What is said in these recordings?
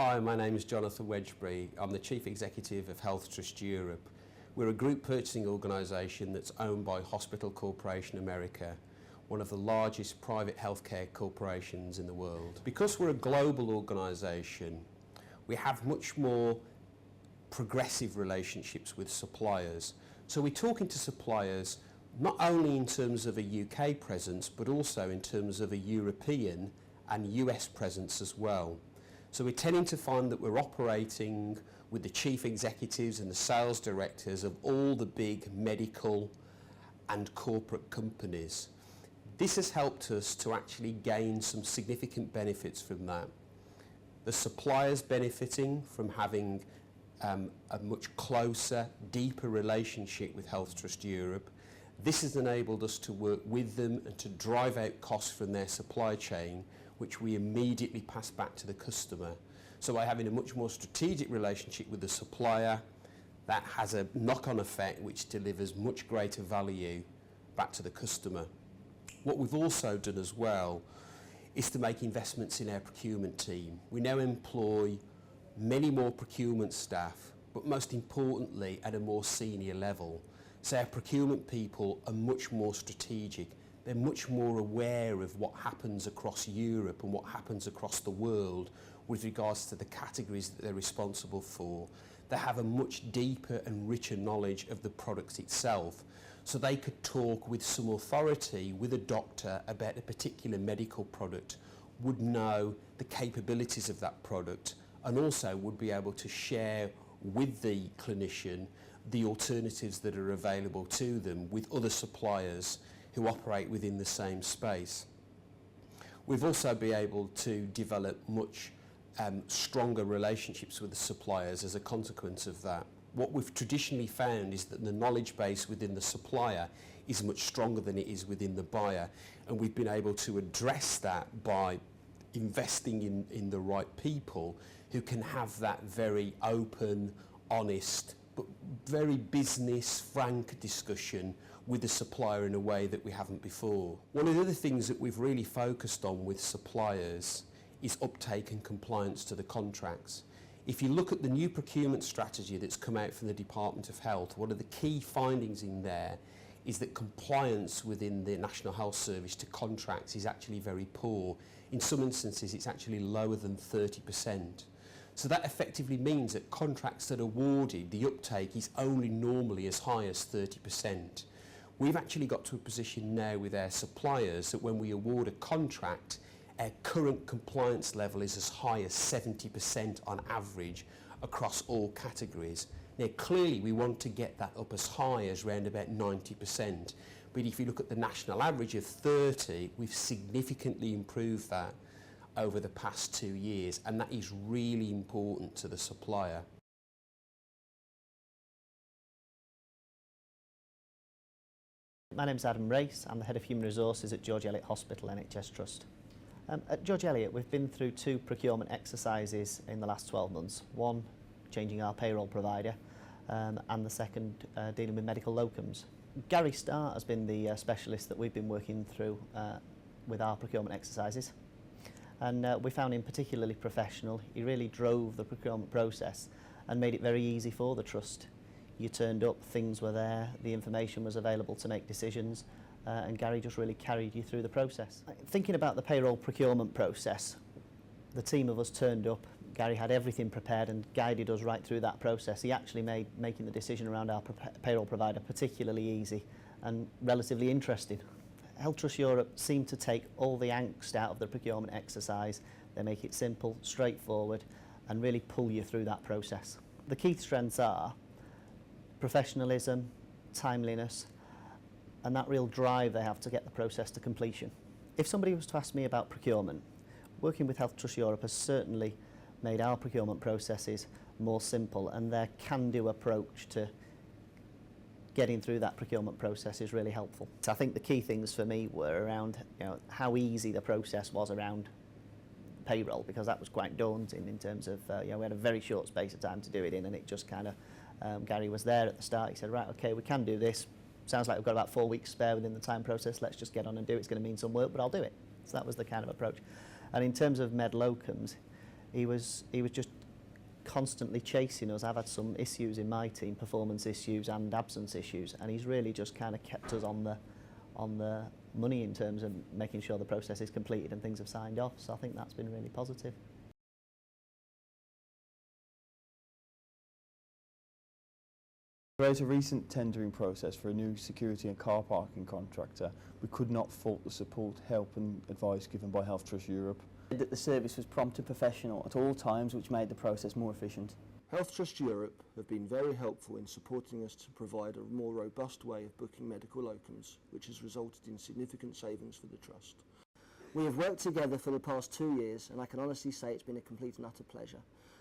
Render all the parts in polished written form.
Hi, my name is Jonathan Wedgbury. I'm the Chief Executive of Health Trust Europe. We're a group purchasing organisation that's owned by Hospital Corporation America, one of the largest private healthcare corporations in the world. Because we're a global organisation, we have much more progressive relationships with suppliers. So we're talking to suppliers not only in terms of a UK presence, but also in terms of a European and US presence as well. So we're tending to find that we're operating with the chief executives and the sales directors of all the big medical and corporate companies. This has helped us to actually gain some significant benefits from that. The suppliers benefiting from having a much closer, deeper relationship with Health Trust Europe. This has enabled us to work with them and to drive out costs from their supply chain, which we immediately pass back to the customer. So by having a much more strategic relationship with the supplier, that has a knock-on effect which delivers much greater value back to the customer. What we've also done as well is to make investments in our procurement team. We now employ many more procurement staff, but most importantly at a more senior level. So our procurement people are much more strategic. They're much more aware of what happens across Europe and what happens across the world with regards to the categories that they're responsible for. They have a much deeper and richer knowledge of the product itself. So they could talk with some authority with a doctor about a particular medical product, would know the capabilities of that product, and also would be able to share with the clinician the alternatives that are available to them with other suppliers who operate within the same space. We've also been able to develop much stronger relationships with the suppliers as a consequence of that. What we've traditionally found is that the knowledge base within the supplier is much stronger than it is within the buyer, and we've been able to address that by investing in the right people who can have that very open, honest, but very business frank discussion with the supplier in a way that we haven't before. One of the other things that we've really focused on with suppliers is uptake and compliance to the contracts. If you look at the new procurement strategy that's come out from the Department of Health, one of the key findings in there is that compliance within the National Health Service to contracts is actually very poor. In some instances, it's actually lower than 30%. So that effectively means that contracts that are awarded, the uptake is only normally as high as 30%. We've actually got to a position now with our suppliers that when we award a contract, our current compliance level is as high as 70% on average across all categories. Now clearly we want to get that up as high as around about 90%, but if you look at the national average of 30, we've significantly improved that over the past 2 years, and that is really important to the supplier. My name's Adam Race. I'm the Head of Human Resources at George Eliot Hospital NHS Trust. At George Eliot, we've been through 2 procurement exercises in the last 12 months. One, changing our payroll provider, and the second, dealing with medical locums. Gary Starr has been the specialist that we've been working through with our procurement exercises. And we found him particularly professional. He really drove the procurement process and made it very easy for the trust. You turned up, things were there, the information was available to make decisions, and Gary just really carried you through the process. Thinking about the payroll procurement process, the team of us turned up, Gary had everything prepared and guided us right through that process. He actually made making the decision around our payroll provider particularly easy and relatively interesting. Health Trust Europe seem to take all the angst out of the procurement exercise. They make it simple, straightforward, and really pull you through that process. The key strengths are professionalism, timeliness, and that real drive they have to get the process to completion. If somebody was to ask me about procurement, working with Health Trust Europe has certainly made our procurement processes more simple, and their can-do approach to getting through that procurement process is really helpful. So I think the key things for me were around how easy the process was around payroll, because that was quite daunting in terms of we had a very short space of time to do it in, and it just kind of Gary was there at the start. He said, right, okay, we can do this. Sounds like we've got about 4 weeks spare within the time process. Let's just get on and do it. It's going to mean some work, but I'll do it. So that was the kind of approach. And in terms of med locums, He was just constantly chasing us. I've had some issues in my team, performance issues and absence issues, and he's really just kind of kept us on the money in terms of making sure the process is completed and things have signed off. So I think that's been really positive. Throughout a recent tendering process for a new security and car parking contractor, we could not fault the support, help and advice given by Health Trust Europe. That the service was prompt and professional at all times, which made the process more efficient. Health Trust Europe have been very helpful in supporting us to provide a more robust way of booking medical locums, which has resulted in significant savings for the Trust. We have worked together for the past 2 years, and I can honestly say it's been a complete and utter pleasure.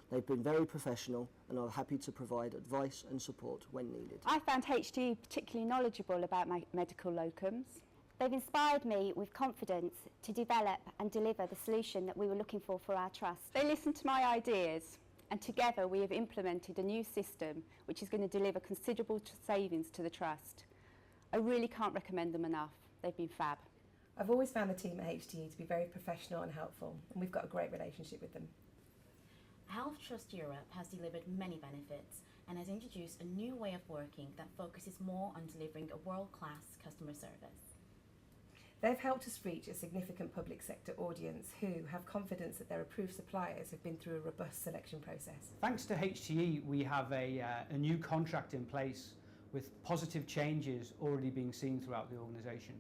They've been very professional and are happy to provide advice and support when needed. I found HTE particularly knowledgeable about my medical locums. They've inspired me with confidence to develop and deliver the solution that we were looking for our trust. They listened to my ideas, and together we have implemented a new system which is going to deliver considerable savings to the Trust. I really can't recommend them enough. They've been fab. I've always found the team at HTE to be very professional and helpful, and we've got a great relationship with them. Health Trust Europe has delivered many benefits and has introduced a new way of working that focuses more on delivering a world-class customer service. They've helped us reach a significant public sector audience who have confidence that their approved suppliers have been through a robust selection process. Thanks to HTE, we have a new contract in place with positive changes already being seen throughout the organisation.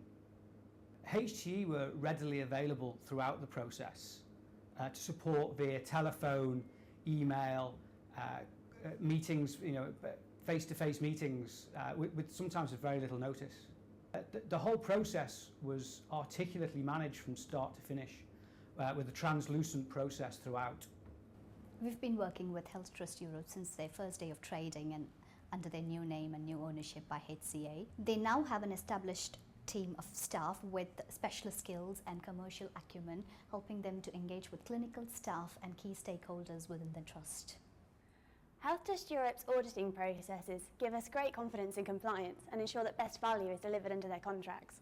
HTE were readily available throughout the process to support via telephone, email, meetings, face-to-face meetings, with sometimes with very little notice. The whole process was articulately managed from start to finish, with a translucent process throughout. We've been working with Health Trust Europe since their first day of trading and under their new name and new ownership by HCA. They now have an established team of staff with specialist skills and commercial acumen, helping them to engage with clinical staff and key stakeholders within the trust. Health Trust Europe's auditing processes give us great confidence in compliance and ensure that best value is delivered under their contracts.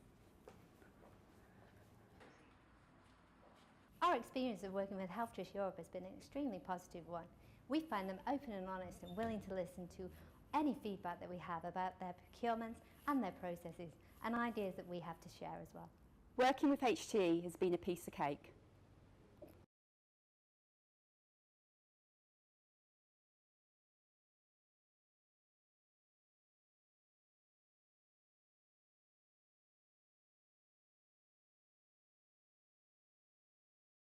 Our experience of working with Health Trust Europe has been an extremely positive one. We find them open and honest and willing to listen to any feedback that we have about their procurements and their processes, and ideas that we have to share as well. Working with HTE has been a piece of cake.